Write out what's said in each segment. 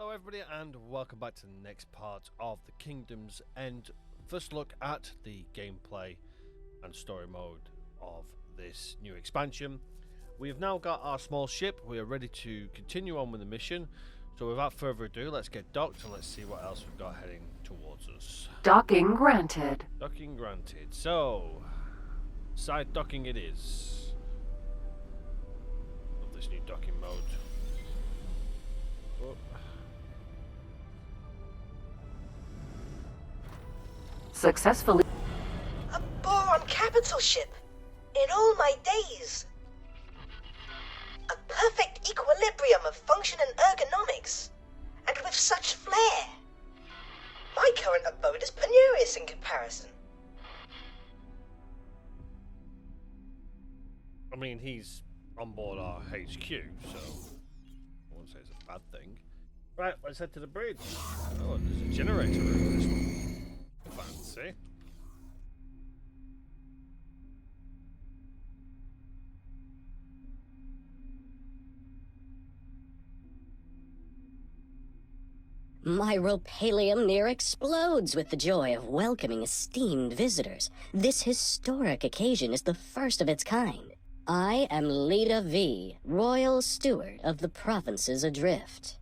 Hello everybody and welcome back to the next part of the Kingdom's End. First look at the gameplay and story mode of this new expansion. We have now got our small ship. We are ready to continue on with the mission. So without further ado, let's get docked and let's see what else we've got heading towards us. Docking granted. Docking granted. So, side docking it is. Love this new docking mode. Oh. Successfully. A boron capital ship. In all my days. A perfect equilibrium of function and ergonomics. And with such flair. My current abode is penurious in comparison. I mean, he's on board our HQ, so I won't say it's a bad thing. Right, let's head to the bridge. Oh, there's a generator room in this one. Fancy. My ropalium near explodes with the joy of welcoming esteemed visitors. This historic occasion is the first of its kind. I am Leda V, Royal Steward of the Provinces Adrift.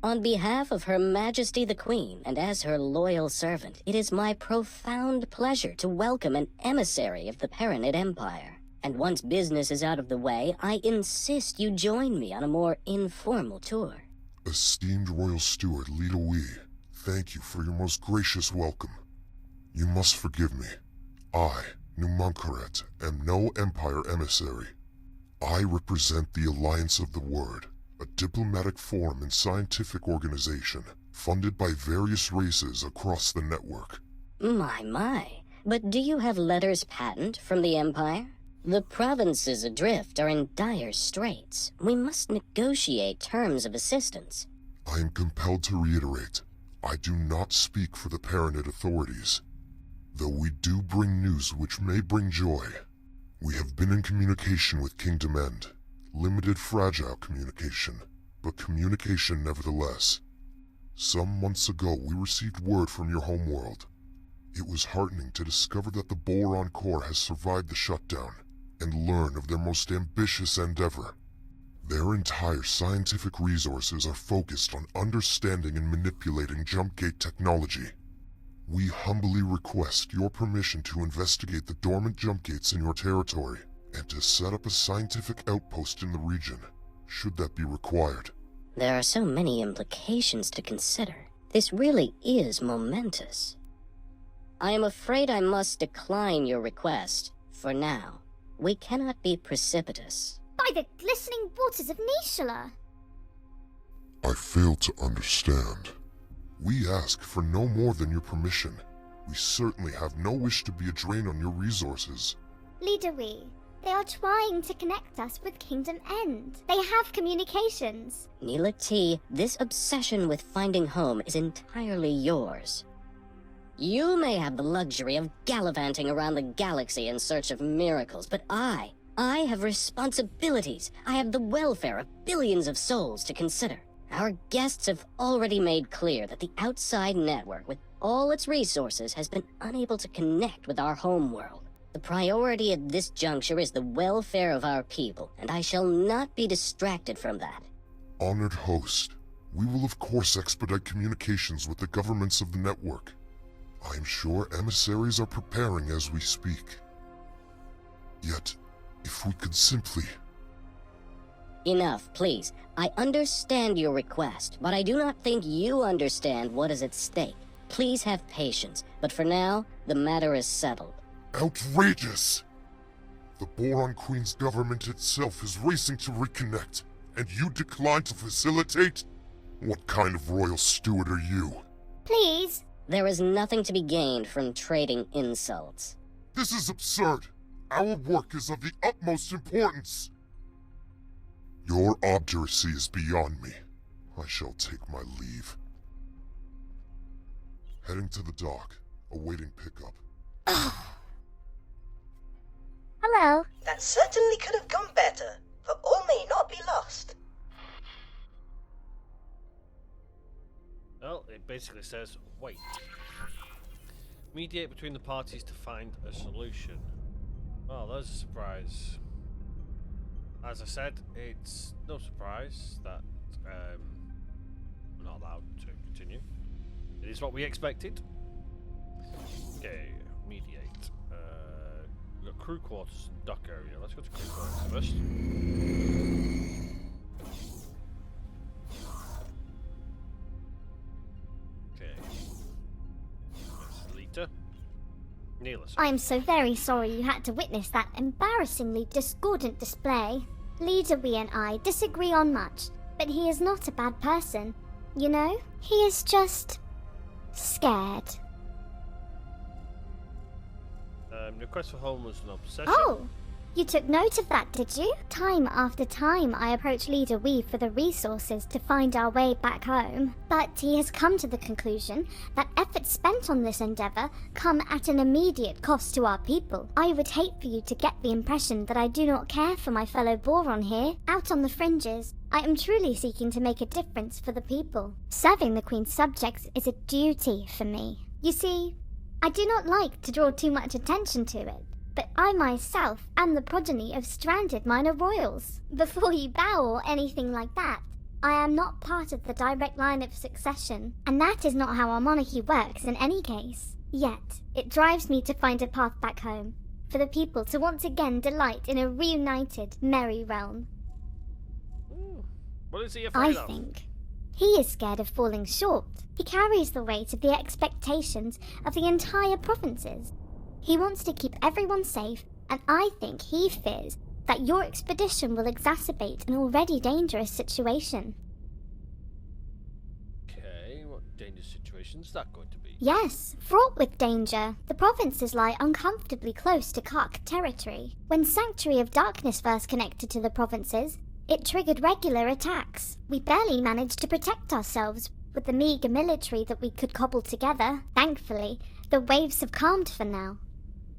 On behalf of Her Majesty the Queen, and as her loyal servant, it is my profound pleasure to welcome an emissary of the Paranid Empire. And once business is out of the way, I insist you join me on a more informal tour. Esteemed Royal Steward Leda Wee, thank you for your most gracious welcome. You must forgive me. I, Numankaret, am no Empire emissary. I represent the Alliance of the Word, a diplomatic forum and scientific organization funded by various races across the network. My. But do you have letters patent from the Empire? The provinces adrift are in dire straits. We must negotiate terms of assistance. I am compelled to reiterate, I do not speak for the Paranid authorities. Though we do bring news which may bring joy. We have been in communication with Kingdom End. Limited fragile communication, but communication nevertheless. Some months ago we received word from your homeworld. It was heartening to discover that the Boron Core has survived the shutdown, and learn of their most ambitious endeavor. Their entire scientific resources are focused on understanding and manipulating jump gate technology. We humbly request your permission to investigate the dormant jump gates in your territory, and to set up a scientific outpost in the region, should that be required. There are so many implications to consider. This really is momentous. I am afraid I must decline your request, for now. We cannot be precipitous. By the glistening waters of Nishala! I fail to understand. We ask for no more than your permission. We certainly have no wish to be a drain on your resources. Leda Wee, they are trying to connect us with Kingdom End. They have communications. Neela T, this obsession with finding home is entirely yours. You may have the luxury of gallivanting around the galaxy in search of miracles, but I have responsibilities. I have the welfare of billions of souls to consider. Our guests have already made clear that the outside network, with all its resources, has been unable to connect with our homeworld. The priority at this juncture is the welfare of our people, and I shall not be distracted from that. Honored host, we will of course expedite communications with the governments of the network. I am sure emissaries are preparing as we speak. Yet, if we could simply... Enough, please. I understand your request, but I do not think you understand what is at stake. Please have patience, but for now, the matter is settled. Outrageous! The Boron Queen's government itself is racing to reconnect, and you decline to facilitate? What kind of royal steward are you? Please. There is nothing to be gained from trading insults. This is absurd. Our work is of the utmost importance. Your obduracy is beyond me. I shall take my leave. Heading to the dock, awaiting pickup. Hello. That certainly could have gone better, for all may not be lost. basically says, wait. Mediate between the parties to find a solution. Well, there's a surprise. As I said, it's no surprise that we're not allowed to continue. It is what we expected. Okay, mediate. We've got crew quarters and dock area. Let's go to crew quarters first. Okay. That's Lita. Neela. I'm so very sorry you had to witness that embarrassingly discordant display. Leader Wee and I disagree on much, but he is not a bad person. You know, he is just scared. Request for home was an obsession. Oh! You took note of that, did you? Time after time I approach Leader Wee for the resources to find our way back home, but he has come to the conclusion that efforts spent on this endeavour come at an immediate cost to our people. I would hate for you to get the impression that I do not care for my fellow Boron here, out on the fringes. I am truly seeking to make a difference for the people. Serving the Queen's subjects is a duty for me. You see, I do not like to draw too much attention to it, but I myself am the progeny of stranded minor royals. Before you bow or anything like that, I am not part of the direct line of succession, and that is not how our monarchy works in any case. Yet, it drives me to find a path back home, for the people to once again delight in a reunited, merry realm. What is he afraid of? I think he is scared of falling short. He carries the weight of the expectations of the entire provinces. He wants to keep everyone safe, and I think he fears that your expedition will exacerbate an already dangerous situation. Okay, what dangerous situation is that going to be? Yes, fraught with danger. The provinces lie uncomfortably close to Kark territory. When Sanctuary of Darkness first connected to the provinces, it triggered regular attacks. We barely managed to protect ourselves with the meager military that we could cobble together. Thankfully, the waves have calmed for now.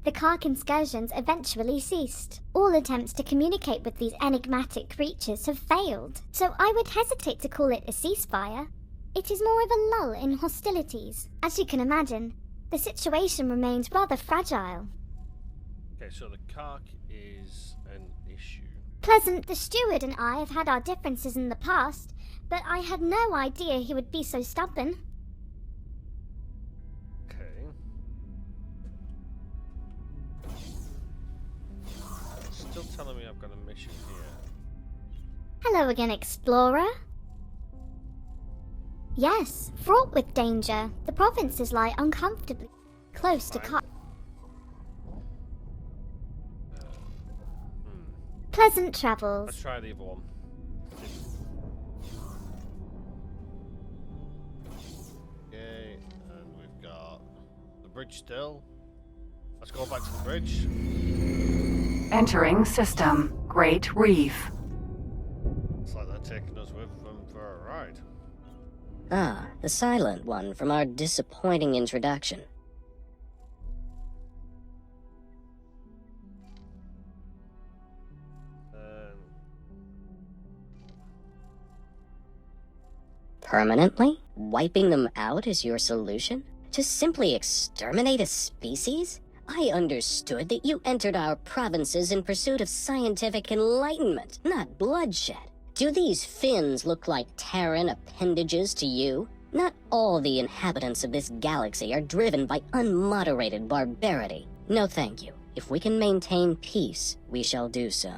The Kark incursions eventually ceased. All attempts to communicate with these enigmatic creatures have failed, so I would hesitate to call it a ceasefire. It is more of a lull in hostilities. As you can imagine, the situation remains rather fragile. Okay, so the Kark is an issue. Pleasant, the steward, and I have had our differences in the past, but I had no idea he would be so stubborn. Okay. Still telling me I've got a mission here. Hello again, explorer. Yes, fraught with danger. The provinces lie uncomfortably close to Kark. Pleasant travels. Let's try the other one. Okay, and we've got the bridge still. Let's go back to the bridge. Entering system. Great Reef. Looks like they're taking us with them for a ride. Ah, the silent one from our disappointing introduction. Permanently? Wiping them out is your solution? To simply exterminate a species? I understood that you entered our provinces in pursuit of scientific enlightenment, not bloodshed. Do these fins look like Terran appendages to you? Not all the inhabitants of this galaxy are driven by unmoderated barbarity. No thank you. If we can maintain peace, we shall do so.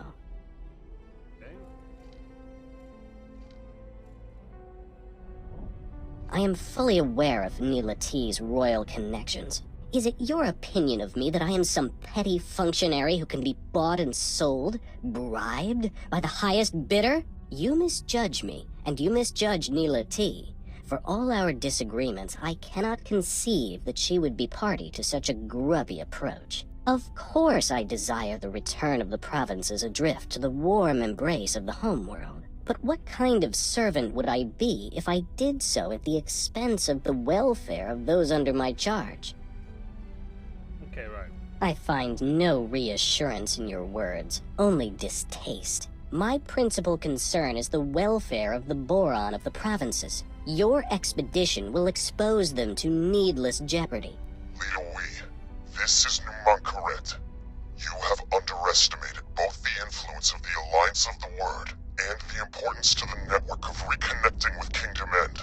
I am fully aware of Neela T's royal connections. Is it your opinion of me that I am some petty functionary who can be bought and sold, bribed, by the highest bidder? You misjudge me, and you misjudge Neela T. For all our disagreements, I cannot conceive that she would be party to such a grubby approach. Of course I desire the return of the provinces adrift to the warm embrace of the homeworld. But what kind of servant would I be if I did so at the expense of the welfare of those under my charge? Okay, right. I find no reassurance in your words, only distaste. My principal concern is the welfare of the Boron of the provinces. Your expedition will expose them to needless jeopardy. Leader Wee, this is Numankaret. You have underestimated both the influence of the Alliance of the Word and the importance to the network of reconnecting with Kingdom End.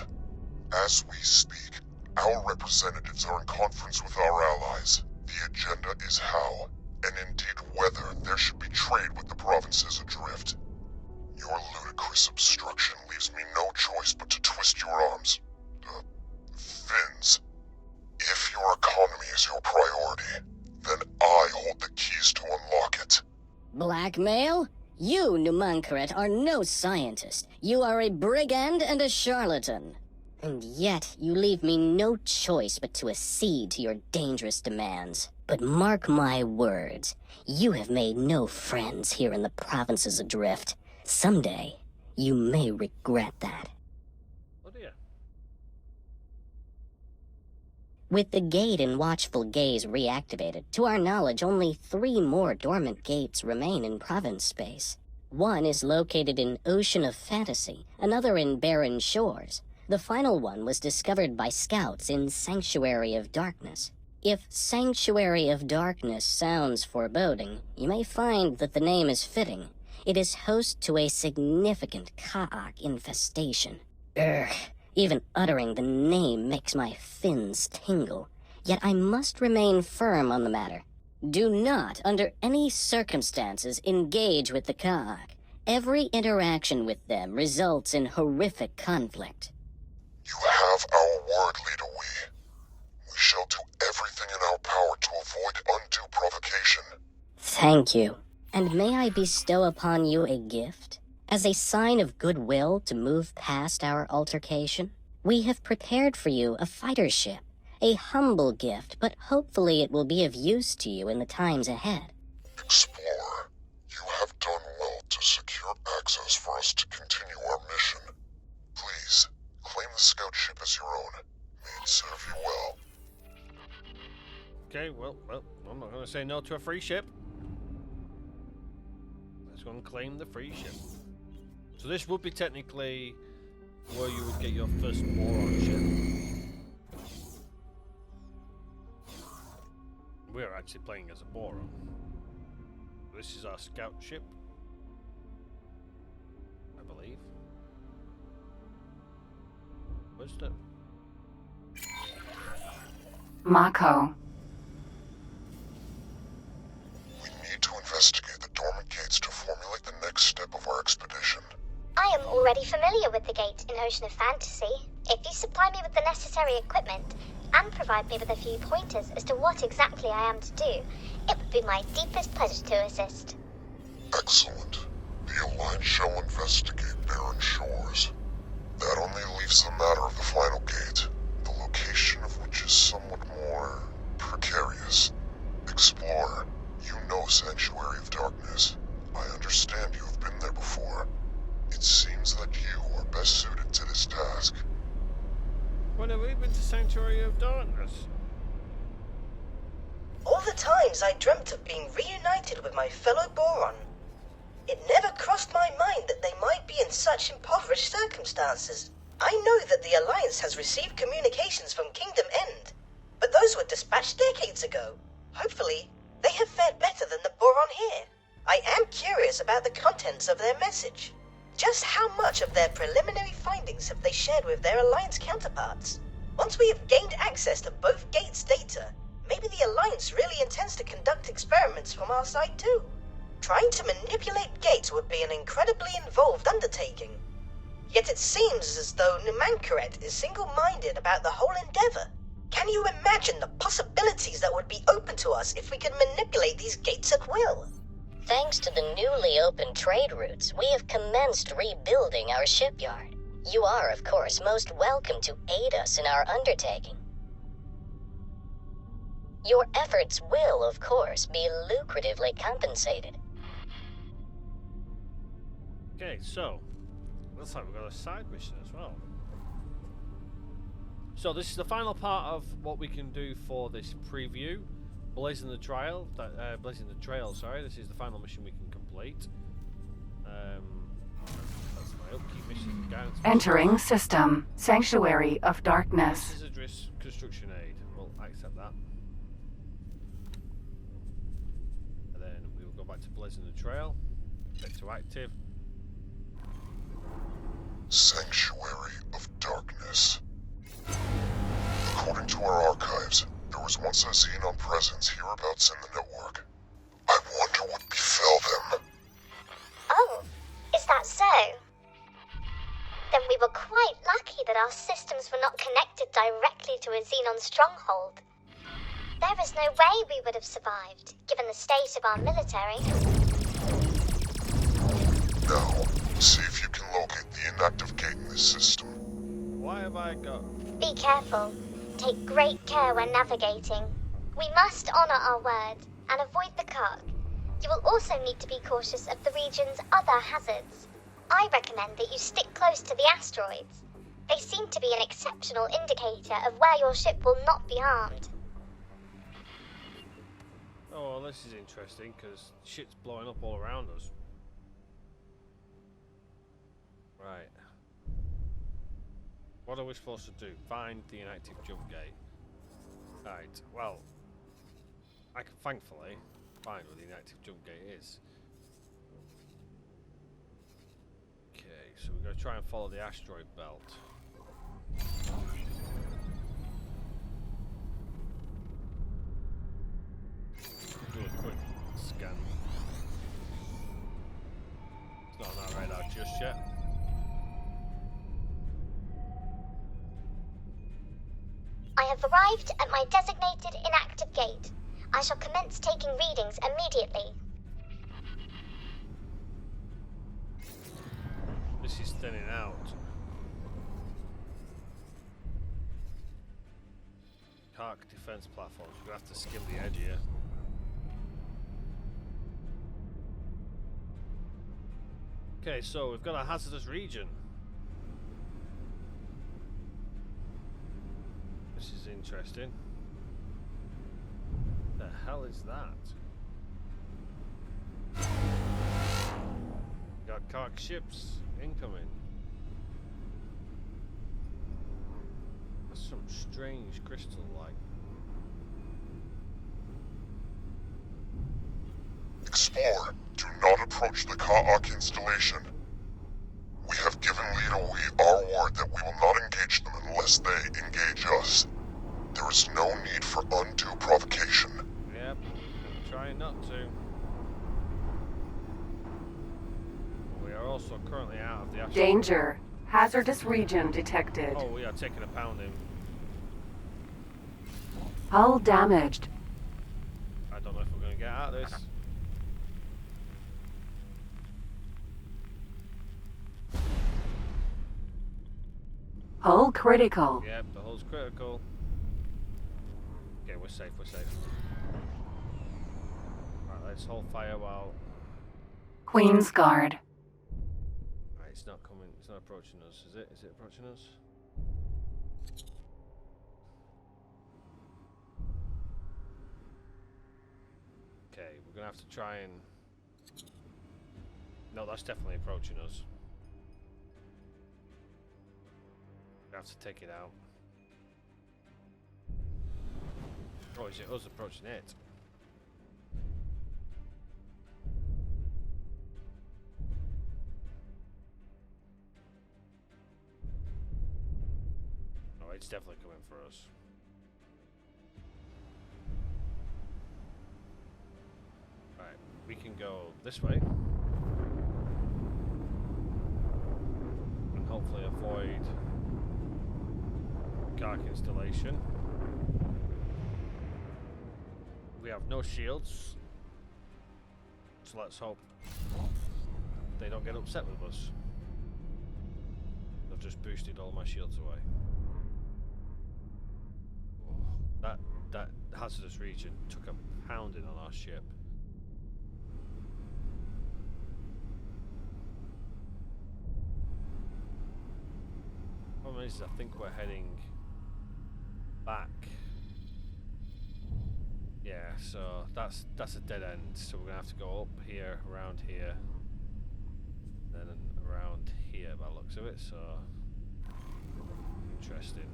As we speak, our representatives are in conference with our allies. The agenda is how, and indeed whether, there should be trade with the provinces adrift. Your ludicrous obstruction leaves me no choice but to twist your arms. Fins. If your economy is your priority, then I hold the keys to unlock it. Blackmail? You, Numankaret, are no scientist. You are a brigand and a charlatan. And yet, you leave me no choice but to accede to your dangerous demands. But mark my words, you have made no friends here in the provinces adrift. Someday, you may regret that. Oh dear. With the gate and watchful gaze reactivated, to our knowledge only 3 more dormant gates remain in province space. One is located in Ocean of Fantasy, another in Barren Shores. The final one was discovered by scouts in Sanctuary of Darkness. If Sanctuary of Darkness sounds foreboding, you may find that the name is fitting. It is host to a significant Ka'ak infestation. Urgh, even uttering the name makes my fins tingle. Yet I must remain firm on the matter. Do not, under any circumstances, engage with the Ka'ak. Every interaction with them results in horrific conflict. You have our word, Leader Wee. We shall do everything in our power to avoid undue provocation. Thank you. And may I bestow upon you a gift? As a sign of goodwill to move past our altercation, we have prepared for you a fighter ship. A humble gift, but hopefully it will be of use to you in the times ahead. Explorer, you have done well to secure access for us to continue our mission. Please, claim the scout ship as your own. May it serve you well. Okay, well, I'm not going to say no to a free ship. Let's go and claim the free ship. So this would be technically where you would get your first boron ship. We're actually playing as a boron. This is our scout ship, I believe. Where's the... Mako. We need to investigate the dormant gates to formulate the next step of our expedition. I am already familiar with the gate in Ocean of Fantasy. If you supply me with the necessary equipment and provide me with a few pointers as to what exactly I am to do, it would be my deepest pleasure to assist. Excellent. The Alliance shall investigate Barren Shores. That only leaves the matter of the final gate, the location of which is somewhat more precarious. Explorer, you know Sanctuary of Darkness. I understand you have been there before. It seems that you are best suited to this task. When have we been to Sanctuary of Darkness? All the times I dreamt of being reunited with my fellow Boron. It never crossed my mind that they might be in such impoverished circumstances. I know that the Alliance has received communications from Kingdom End, but those were dispatched decades ago. Hopefully, they have fared better than the Boron here. I am curious about the contents of their message. Just how much of their preliminary findings have they shared with their Alliance counterparts? Once we have gained access to both gates' data, maybe the Alliance really intends to conduct experiments from our side too. Trying to manipulate gates would be an incredibly involved undertaking. Yet it seems as though Numankaret is single-minded about the whole endeavor. Can you imagine the possibilities that would be open to us if we could manipulate these gates at will? Thanks to the newly opened trade routes, we have commenced rebuilding our shipyard. You are, of course, most welcome to aid us in our undertaking. Your efforts will, of course, be lucratively compensated. Okay, so looks like we've got a side mission as well. So this is the final part of what we can do for this preview. Blazing the Trail. Sorry, this is the final mission we can complete. That's my upkeep mission, Giants. Entering system. Sanctuary of Darkness. Hazardous construction aid. We'll accept that. And then we will go back to blazing the trail. Get to active. Sanctuary of Darkness. According to our archives, there was once a Xenon presence hereabouts in the network. I wonder what befell them. Oh, is that so? Then we were quite lucky that our systems were not connected directly to a Xenon stronghold. There is no way we would have survived, given the state of our military. Now, see if you can locate the inactive gate in this system. Why have I got... Be careful. Take great care when navigating. We must honor our word and avoid the Kark. You will also need to be cautious of the region's other hazards. I recommend that you stick close to the asteroids. They seem to be an exceptional indicator of where your ship will not be harmed. Oh, well, this is interesting, because shit's blowing up all around us. Right. What are we supposed to do? Find the inactive jump gate. Right, well, I can thankfully find where the inactive jump gate is. Okay, so we're going to try and follow the asteroid belt. Do a quick scan. It's not on that radar just yet. I have arrived at my designated inactive gate. I shall commence taking readings immediately. This is thinning out. Kark defense platforms. We're going to have to skim the edge here. Okay, so we've got a hazardous region. This is interesting. The hell is that? Got Kark ships incoming. That's some strange crystal-like. Explore. Do not approach the Ka'ak installation. We have given Leader Wee our word that we will not engage them unless they engage us. There is no need for undue provocation. Yep, I'm trying not to. We are also currently out of the asteroid. Danger. Hazardous region detected. Oh, we are taking a pounding. Hull damaged. I don't know if we're going to get out of this. Hull critical. Yep, the hull's critical. Okay, we're safe, we're safe. Right, let's hold fire while... Queen's Guard. Right, it's not coming, it's not approaching us, is it? Is it approaching us? Okay, we're gonna have to try and... No, that's definitely approaching us. We have to take it out. Oh, is it us approaching it? Oh, it's definitely coming for us. Right, we can go this way. And hopefully avoid Kark installation. We have no shields, so let's hope they don't get upset with us. They've just boosted all my shields away. Oh, that hazardous region took a pounding on our ship. Problem is, I think we're heading back. Yeah, so that's a dead end. So we're gonna have to go up here, around here, then around here. here by the looks of it, so interesting.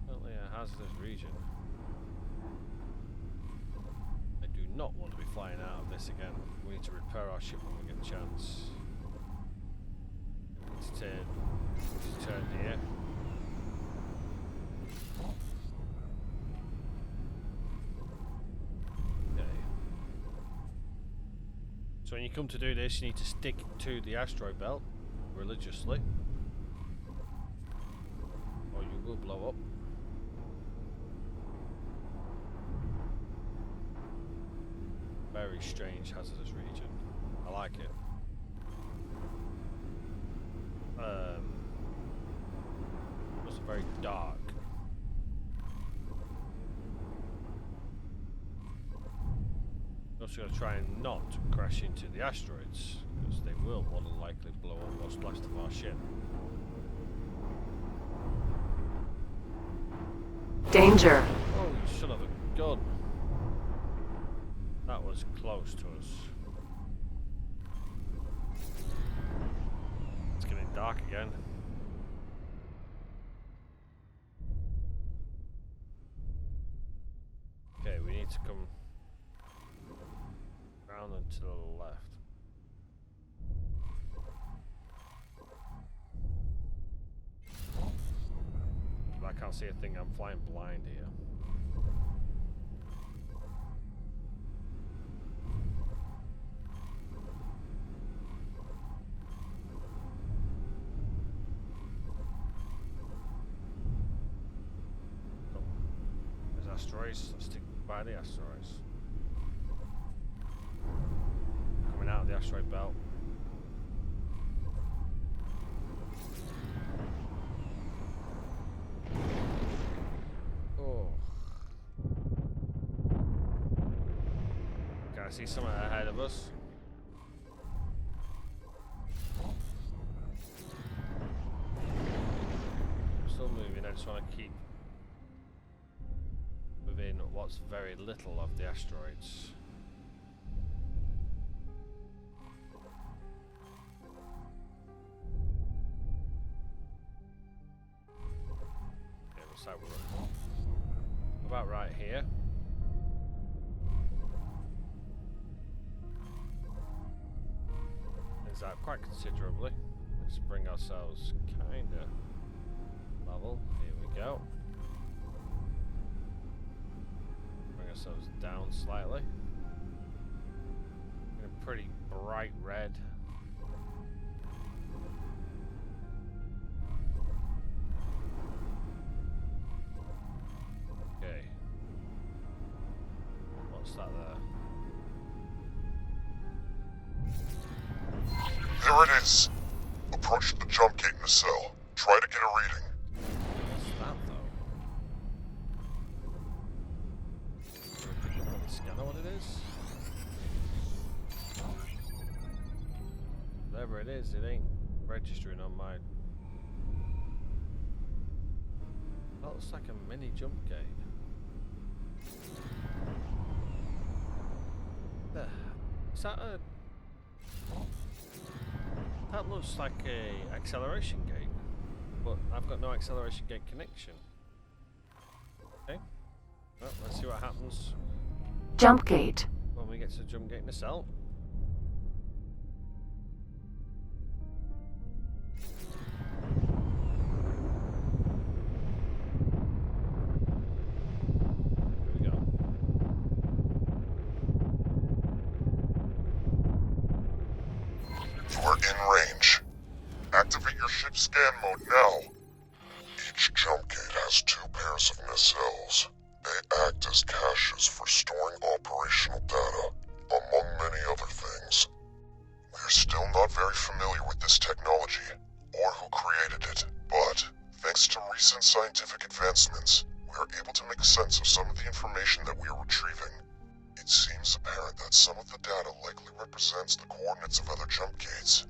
Certainly a hazardous region. I do not want to be flying out of this again. We need to repair our ship when we get a chance. We need to turn here. So when you come to do this, you need to stick to the asteroid belt religiously, or you will blow up. Very strange hazardous region. I like it. It's very dark. Also got to try and not crash into the asteroids, because they will more than likely blow up what's left of our ship. Danger. Oh, you son of a gun. That was close to us. It's getting dark again. Okay, we need to come round and to the left. But I can't see a thing, I'm flying blind here. Asteroids, let's stick by the asteroids. Coming out of the asteroid belt. Oh. Can I see something ahead of us? I'm still moving, I just want to keep within what's very little of the asteroids. Okay, looks like we're about right here. Things out quite considerably. Let's bring ourselves kinda level. Here we go. Ourselves down slightly. In a pretty bright red. Okay. What's that there? There it is. Approach the jump gate in the cell. Try to get a reading. What's that though? Scanner what it is? Whatever it is, it ain't registering on mine. That looks like a mini jump gate. There. Is that a... That looks like a acceleration gate, but I've got no acceleration gate connection. Okay. Well, let's see what happens Jump gate. when we get to the jump gate in the cell. Here we go. You are in range. Activate your ship scan mode now. Each jump gate has 2 pairs of nacelles. They act as caches for storing operational data, among many other things. We're still not very familiar with this technology, or who created it, but thanks to recent scientific advancements, we are able to make sense of some of the information that we are retrieving. It seems apparent that some of the data likely represents the coordinates of other jump gates.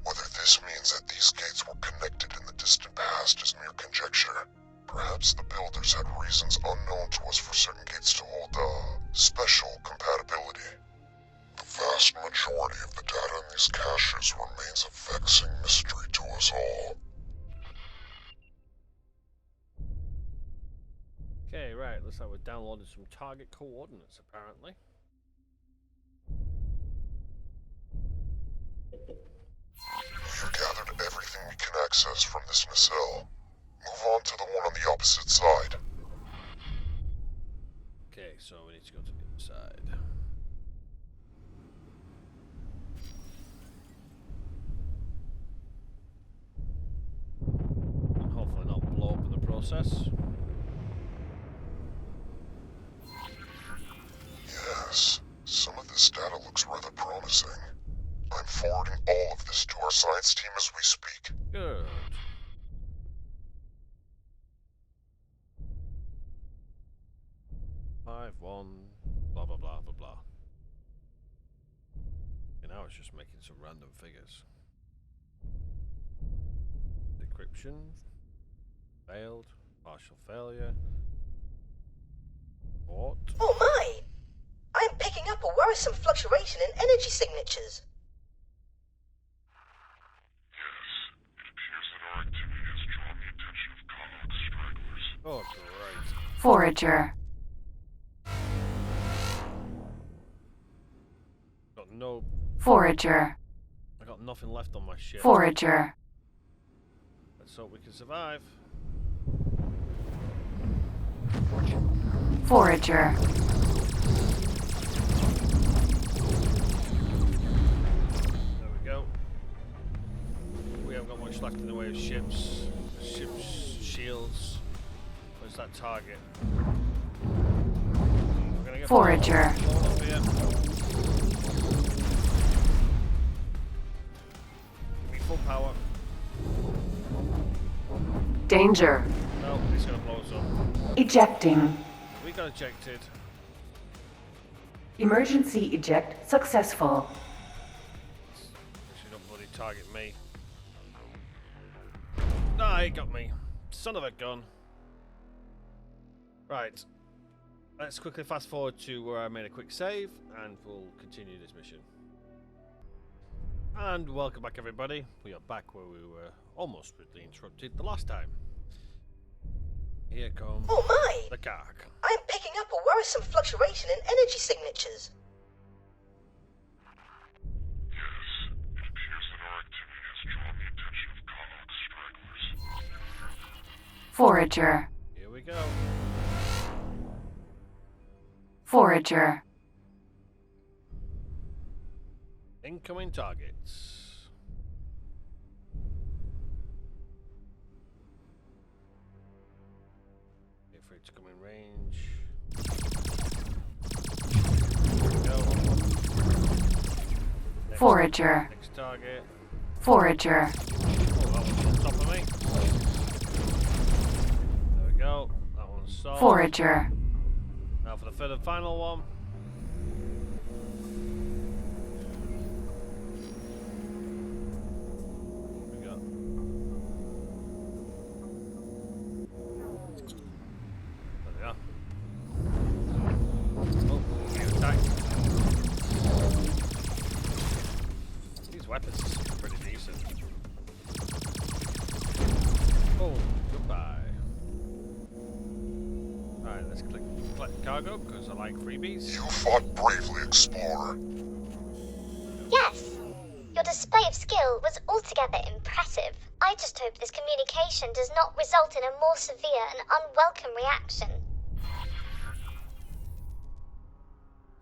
Whether this means that these gates were connected in the distant past is mere conjecture. Perhaps the builders had reasons unknown to us for certain gates to hold, special compatibility. The vast majority of the data in these caches remains a vexing mystery to us all. Okay, right, looks like we're downloading some target coordinates, apparently. We've gathered everything we can access from this nacelle. Move on to the one on the opposite side. Okay, so we need to go to the other side. And hopefully not blow up in the process. Yes, some of this data looks rather promising. I'm forwarding all of this to our science team as we speak. Good. Five, one, blah blah blah blah blah. And now it's just making some random figures. Decryption. Failed. Partial failure. What? Oh my! I'm picking up a worrisome fluctuation in energy signatures. Oh, great. Forager. Got no. Forager. I got nothing left on my ship. Forager. Let's hope we can survive. Forager. There we go. We haven't got much left in the way of ships, shields. Where's that target? We're gonna get Forager. blown up here. Give me full power. Danger. No, it's gonna blow us up. Ejecting. We got ejected. Emergency eject successful. Actually, don't bloody target me. Nah, he got me. Son of a gun. Right. Let's quickly fast forward to where I made a quick save, and we'll continue this mission. And welcome back, everybody. We are back where we were almost rudely interrupted the last time. Here comes Oh my! the carg. I'm picking up a worrisome fluctuation in energy signatures. Yes, it appears that our activity has drawn the attention of Connaught stragglers. Forager. Here we go. Forager. Incoming targets. Wait for it to come in range. There we go. Forager. Next target. Forager. Oh, that one's on top of me. There we go. That one's solved. Forager. Now for the third and final one. What we got? There we are. Oh, being attacked. These weapons are pretty decent. Oh, goodbye. Alright, let's click collect cargo because I like freebies. You fought bravely, Explorer. Yes. Your display of skill was altogether impressive. I just hope this communication does not result in a more severe and unwelcome reaction.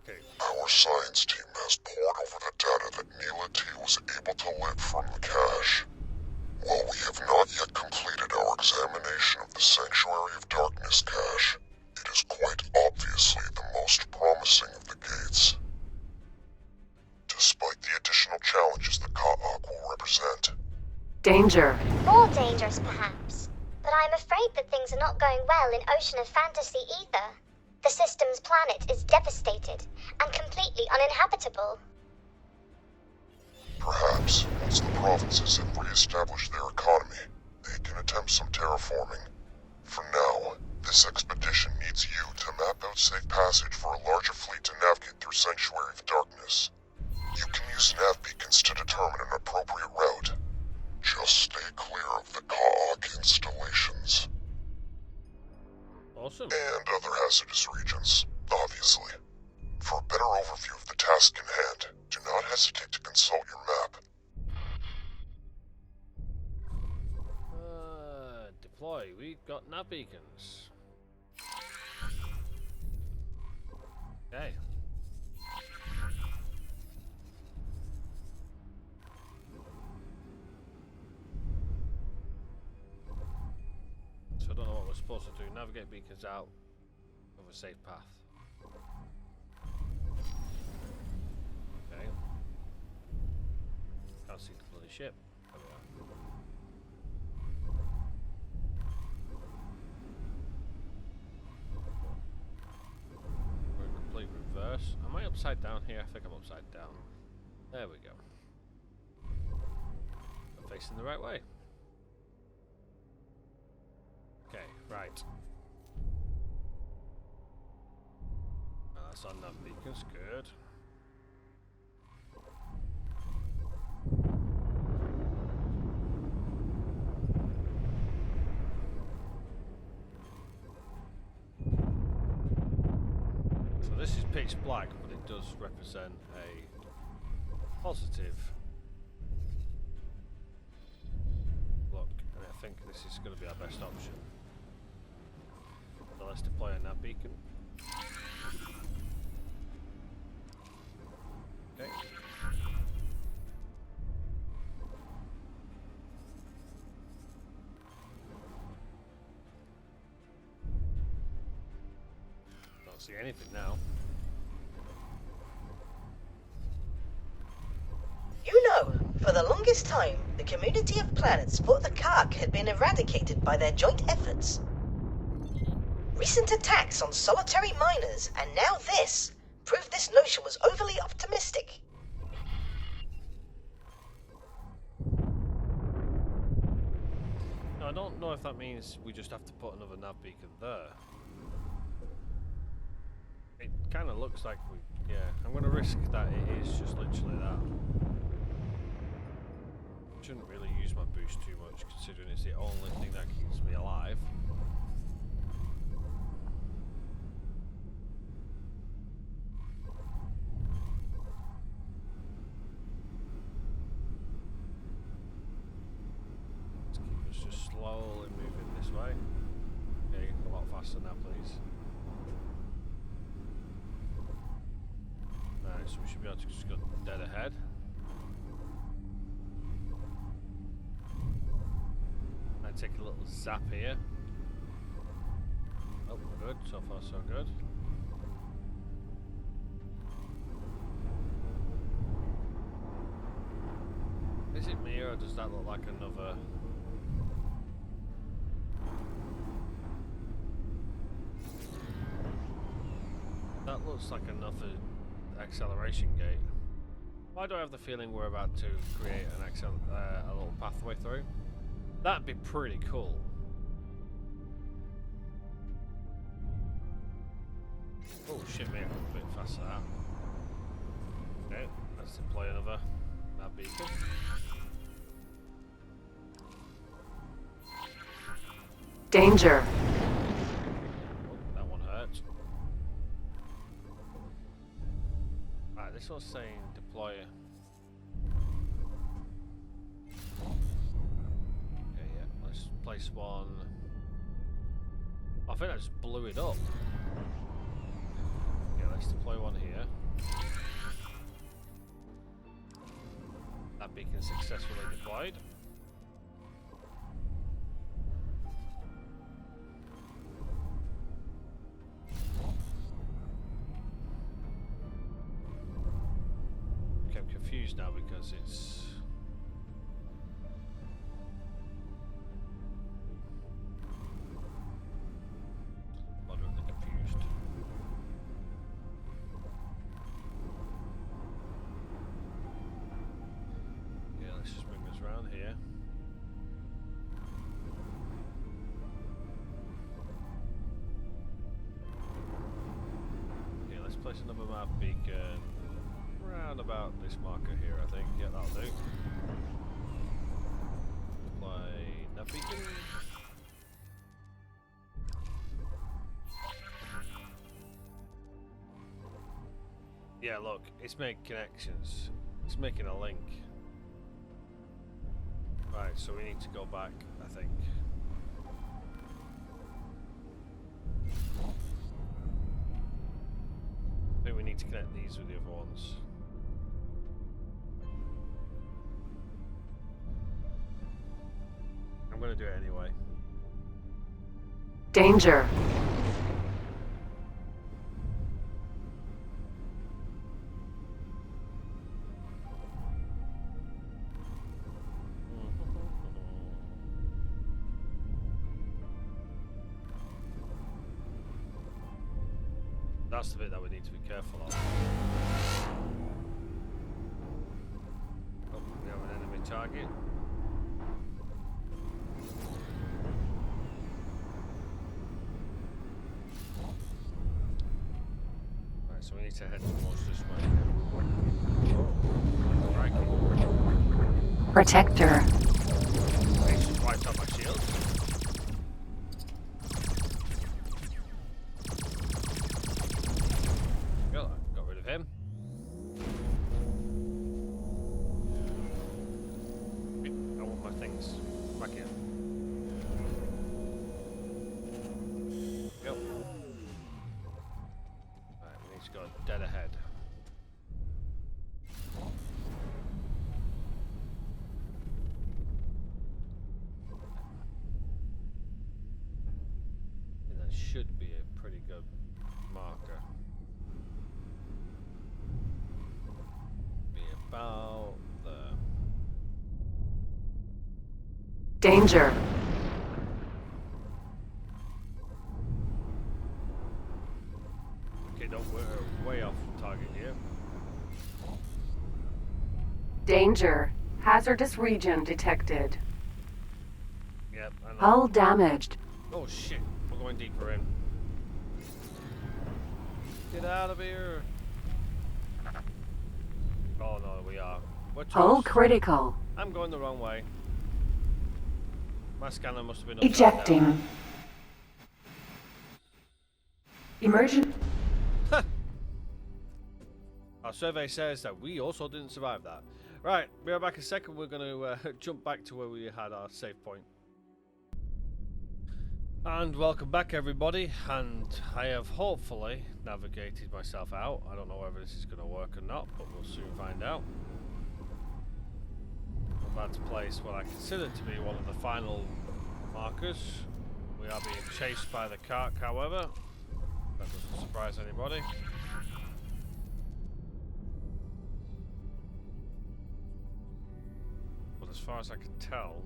Okay, Our science team has pored over the data that Neela T was able to lift from the cache. While we have not yet completed our examination of the Sanctuary of Darkness cache, it is quite obviously the most promising of the gates. Despite the additional challenges the Ka'ak will represent, Danger. More dangerous, perhaps. But I'm afraid that things are not going well in Ocean of Fantasy either. The system's planet is devastated and completely uninhabitable. perhaps once the provinces have re-established their economy, they can attempt some terraforming. For now, this expedition needs you to map out safe passage for a larger fleet to navigate through Sanctuary of Darkness. You can use nav beacons to determine an appropriate route. Just stay clear of the Ka'ak installations. Awesome. And other hazardous regions, obviously. For a better overview of the task in hand, do not hesitate to consult your map. Deploy. We've got nav beacons. Okay. So I don't know what we're supposed to do. Navigate beacons out of a safe path. Okay. Can't see the bloody ship. There we are. We're in complete reverse. Am I upside down here? I think I'm upside down. There we go. I'm facing the right way. Okay, right. That's on nav beacons, good. So this is pitch black, but it does represent a positive look, and I think this is going to be our best option. So let's deploy a nav beacon. Okay. Don't see anything now. You know, for the longest time, the community of planets thought the Kark had been eradicated by their joint efforts. Recent attacks on solitary miners, and now this, proved this notion was overly optimistic. Now, I don't know if that means we just have to put another nav beacon there. It kind of looks like we... yeah, I'm going to risk that it is just literally that. Shouldn't really use my boost too much, considering it's the only thing that keeps me alive. Let's keep us just slowly moving this way. Okay, a lot faster now, please. Right, so we should be able to just go dead ahead. Take a little zap here. Oh, we're good. So far, so good. Is it me, or does that look like another... that looks like another acceleration gate. Why do I have the feeling we're about to create an a little pathway through? That'd be pretty cool. Oh shit, mate, a bit faster than that. Okay, let's deploy another nav beacon. Danger. Oh, that one hurt. Right, this one's saying deploy. Place one. I think I just blew it up. Okay, let's deploy one here. That beacon successfully deployed. Okay, I'm confused now because it's... place another map beacon round about this marker here, I think. Yeah, that'll do. Play nav beacon. Yeah, look, it's making connections. It's making a link. Right, so we need to go back, I think. I think we need to connect these with the other ones. I'm gonna do it anyway. Danger. That's the bit that we need to be careful of. Oh, we have an enemy target. Right, so we need to head towards this way. Oh, crikey. Protector. They just wiped out my shield. Got rid of him. I want my things back in. Go. Right, we need to go dead ahead. And that should be a pretty good marker. Be about there. Danger. Okay, don't we're way off target here. Danger. Hazardous region detected. Yep, I know. Hull damaged. Oh shit, we're going deeper in. Get out of here. Oh no, we are. We're Hull toast. critical. I'm going the wrong way. My scanner must have been upside Ejecting. down. Emergent. Our survey says that we also didn't survive that. Right, we'll be right back in a second. We're going to jump back to where we had our save point. And welcome back, everybody. And I have hopefully navigated myself out. I don't know whether this is going to work or not, but we'll soon find out. I'm about to place what I consider to be one of the final markers. We are being chased by the cart, however. That doesn't surprise anybody. But as far as I can tell,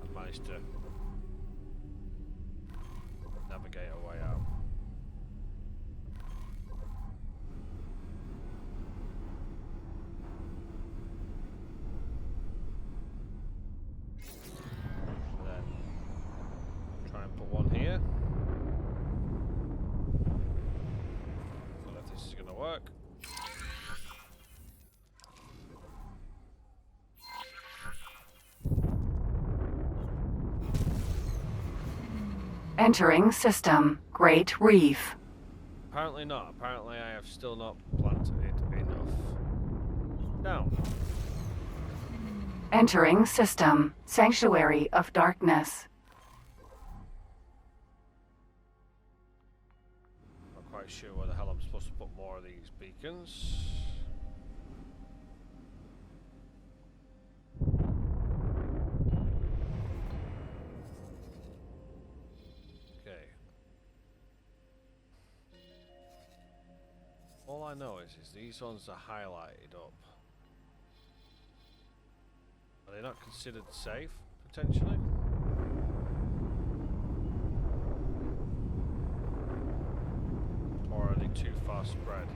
I've managed to navigate our way out. And then try and put one here. I don't know if this is going to work. Entering system. Great Reef. Apparently not. Apparently I have still not planted enough down. Entering system. Sanctuary of Darkness. Not quite sure where the hell I'm supposed to put more of these beacons. Okay. All I know is these ones are highlighted up. Are they not considered safe, potentially? Or are they too far spread?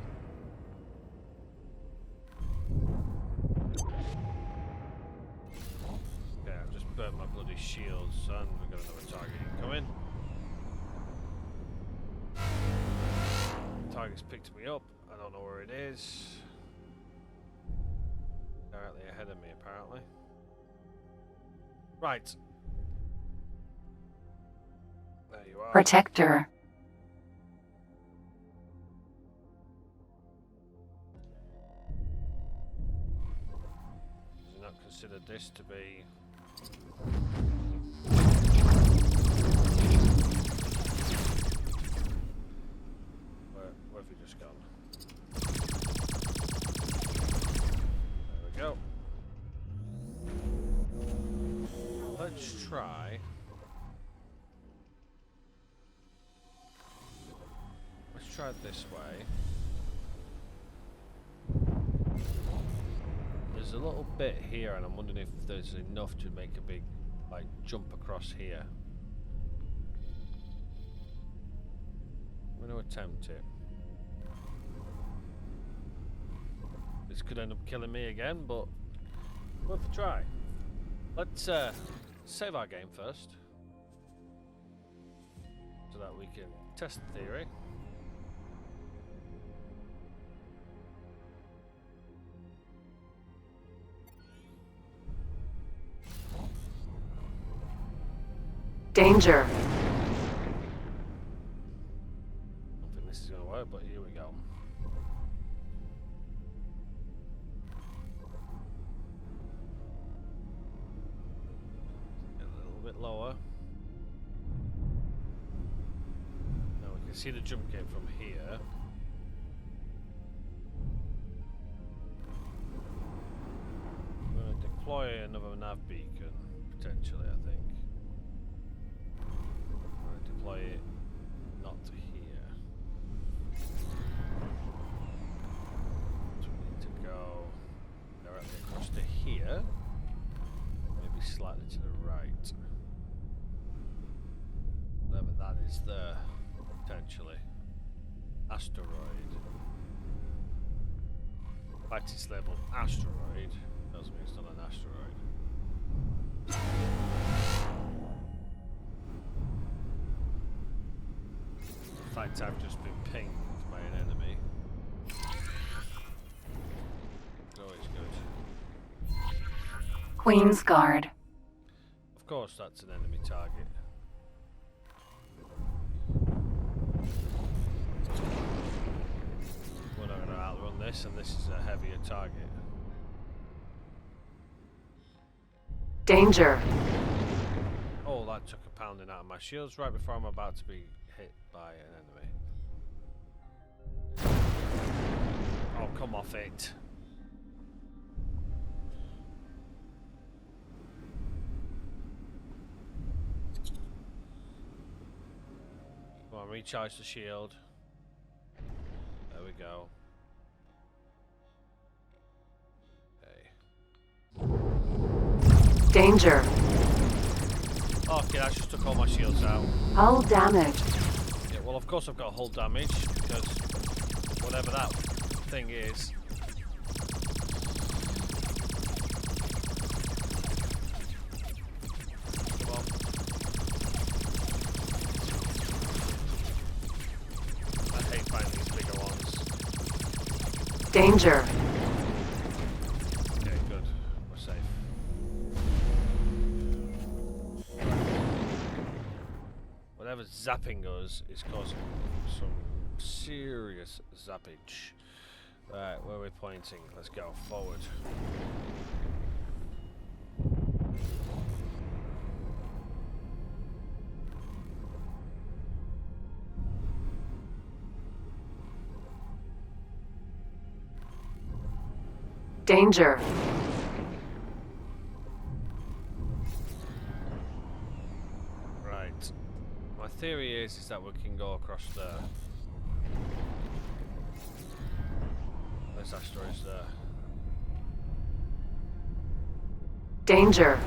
Okay, I've just burnt my bloody shields, and we've got another target incoming. Target's picked me up, and don't know where it is. Directly ahead of me, apparently. Right. There you are. Protector. Do not consider this to be. Where have you just gone? There we go. Let's try. Let's try it this way. There's a little bit here, and I'm wondering if there's enough to make a big, like, jump across here. I'm going to attempt it. This could end up killing me again, but worth a try. Let's save our game first, so that we can test the theory. Danger. I don't think this is going to work, but here we go. Get a little bit lower. Now we can see the jump came from here. I'm going to deploy another nav beacon, potentially, I think. I'm going to deploy it not to here. So we need to go directly across to here. Maybe slightly to the right. Whatever that is there, potentially. Asteroid. In fact, it's labelled asteroid. Doesn't mean it's not an asteroid. In fact, I've just been pinged by an enemy. Always good. Queen's Guard. Of course, that's an enemy target. We're not going to outrun this, and this is a heavier target. Danger. Oh, that took a pounding out of my shields right before I'm about to be hit by an enemy. Oh, come off it. Come on, recharge the shield. There we go. Okay. Danger. Okay, that just took all my shields out. Hull damage. Yeah, well, of course I've got hull damage, because whatever that thing is. Come on. I hate finding these bigger ones. Danger. Okay, good. We're safe. Whatever's zapping us is causing some serious zappage. Right, where are we pointing? Let's go forward. Danger. Right. My theory is that we can go across there. There's asteroids there. Danger.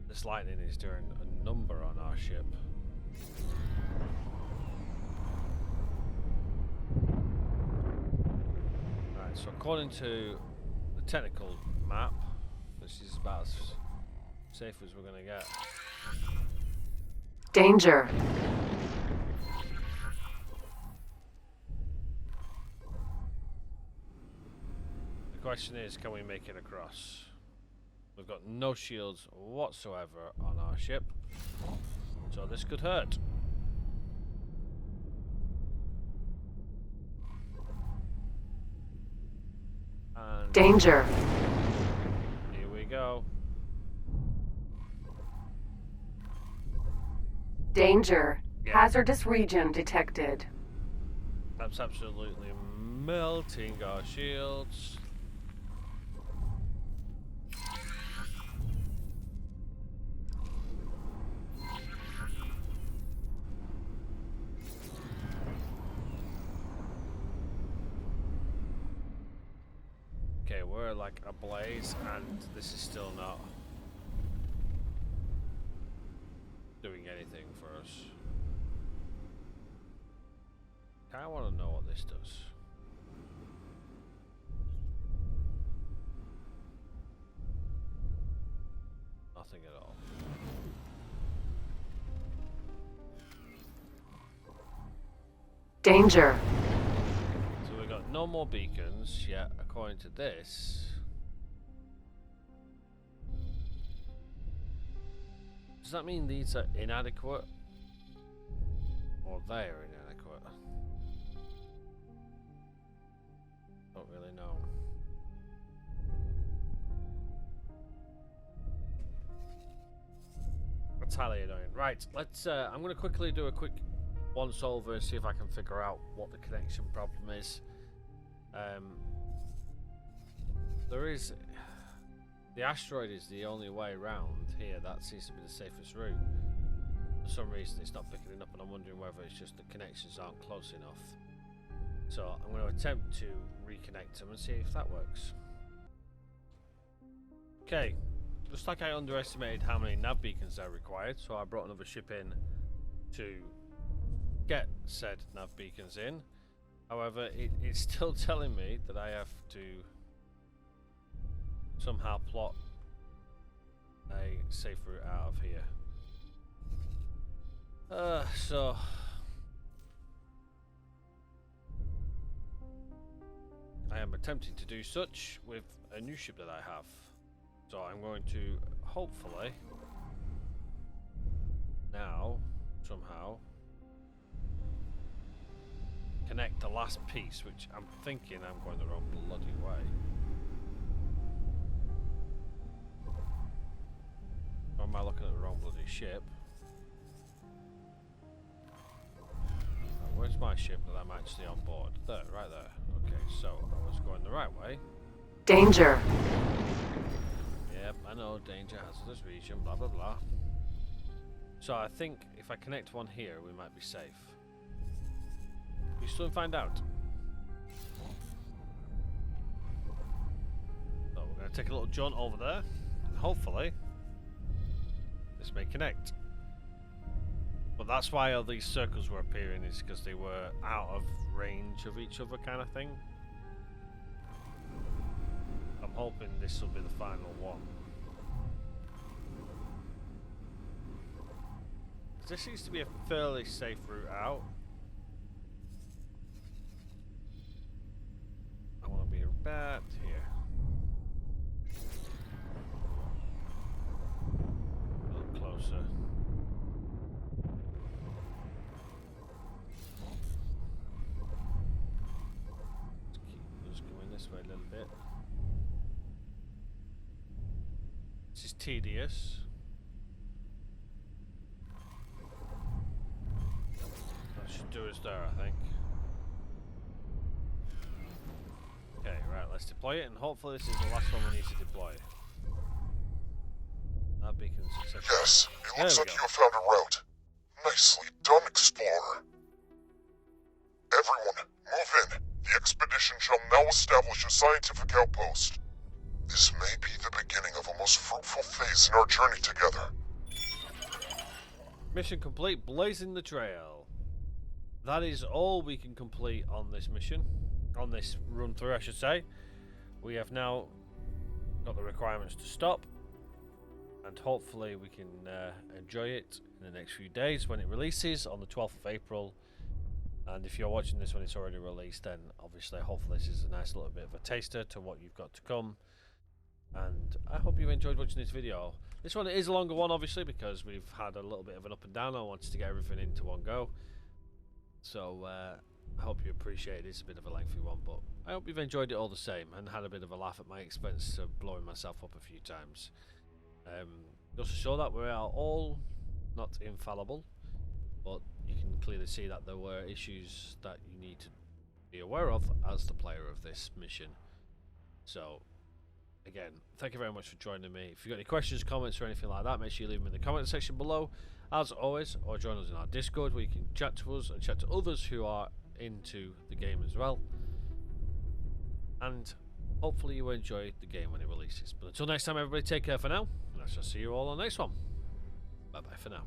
This lightning is doing a number on our ship. Right, so according to the technical map, this is about as safe as we're going to get. Danger. question is, can we make it across? We've got no shields whatsoever on our ship, so this could hurt. And Danger. here we go. Danger. Yeah. Hazardous region detected. That's absolutely melting our shields. Okay, we're like ablaze, and this is still not doing anything for us. I want to know what this does. Nothing at all. Danger. So we've got no more beacons yet, according to this. Does that mean these are inadequate? Or they are inadequate? Don't really know. That's highly annoying. Right, let's I'm gonna quickly do a quick once over and see if I can figure out what the connection problem is. There is the asteroid is the only way around here. That seems to be the safest route. For some reason it's not picking it up, and I'm wondering whether it's just the connections aren't close enough. So I'm going to attempt to reconnect them and see if that works. Okay, just like I underestimated how many nav beacons are required, so I brought another ship in to get said nav beacons in. However, it's still telling me that I have to somehow plot a safe route out of here. So I am attempting to do such with a new ship that I have. So I'm going to hopefully now somehow connect the last piece, which I'm thinking I'm going the wrong bloody way. Or am I looking at the wrong bloody ship? Where's my ship that I'm actually on board? There, right there. Okay, so I was going the right way. Danger. Yep, I know, danger, hazardous region, blah blah blah. So I think if I connect one here, we might be safe. We soon find out. So we're going to take a little jaunt over there, and hopefully this may connect. But that's why all these circles were appearing, is because they were out of range of each other, kind of thing. I'm hoping this will be the final one. This seems to be a fairly safe route out. I want to be about here. A little closer. Let's keep going this way a little bit. This is tedious. That should do us there, I think. Okay, right, let's deploy it, and hopefully this is the last one we need to deploy. That beacon's successful. Yes, it There looks we like go. you have found a route. Nicely done, Explorer. Everyone, move in. The expedition shall now establish a scientific outpost. This may be the beginning of a most fruitful phase in our journey together. Mission complete, blazing the trail. That is all we can complete on this mission. On this run through, I should say. We have now got the requirements to stop, and hopefully we can enjoy it in the next few days when it releases on the 12th of April. And if you're watching this when it's already released, then obviously hopefully this is a nice little bit of a taster to what you've got to come. And I hope you enjoyed watching this video. This one is a longer one obviously because we've had a little bit of an up and down. I wanted to get everything into one go. So I hope you appreciate it. It's a bit of a lengthy one, but I hope you've enjoyed it all the same and had a bit of a laugh at my expense of blowing myself up a few times. Just to show that we are all not infallible, but you can clearly see that there were issues that you need to be aware of as the player of this mission. So again, thank you very much for joining me. If you've got any questions, comments or anything like that, make sure you leave them in the comment section below, as always, or join us in our Discord where you can chat to us and chat to others who are into the game as well. And hopefully you will enjoy the game when it releases. But until next time, everybody, take care for now, and I shall see you all on the next one. Bye bye for now.